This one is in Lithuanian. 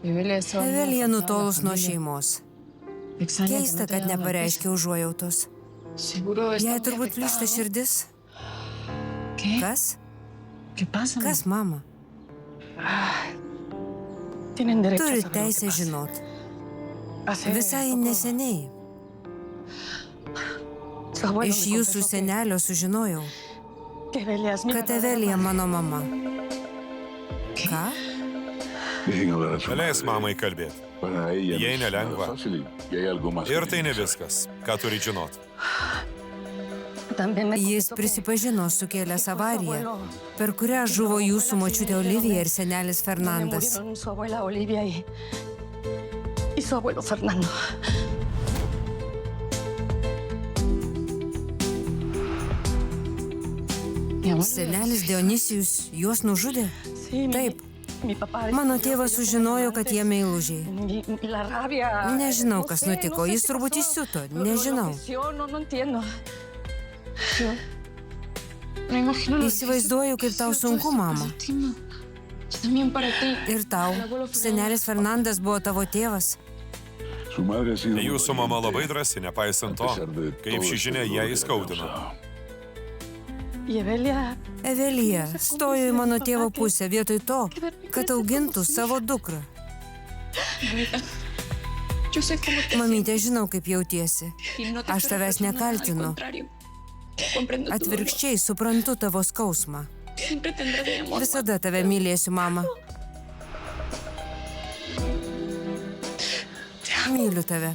Evelija nutolus nuo šeimos. Keista, kad nepareiškia užuojautos. Jai turbūt plyšta širdis. Kas? Kas, mama? Turi teisę žinot. Visai neseniai. Iš jūsų senelio sužinojau, kad Evelija mano mama. Ką? Leis mamai kalbėti. Jai nelengva. Ir tai ne viskas, ką turi žinot. Jis prisipažino sukėlęs avariją, per kurią žuvo jūsų močiutė Olivija ir senelis Fernandas. Senelis Dionisijus juos nužudė? Taip. Mano tėvas sužinojo, kad jie meilužiai. Nežinau, kas nutiko. Jis turbūt įsiuto. Nežinau. Įsivaizduoju, kaip tau sunku, mama. Ir tau. Senelis Fernandas buvo tavo tėvas. Jūsų mama labai drąsi, nepaisant to, kaip ši žinia ją įskaudino. Evelija stojo į mano tėvo pusę vietoj to, kad augintų savo dukrą. Mamytė, žinau, kaip jautiesi. Aš tavęs nekaltinu. Atvirkščiai suprantu tavo skausmą. Visada tave mylėsiu, mama. Myliu tave.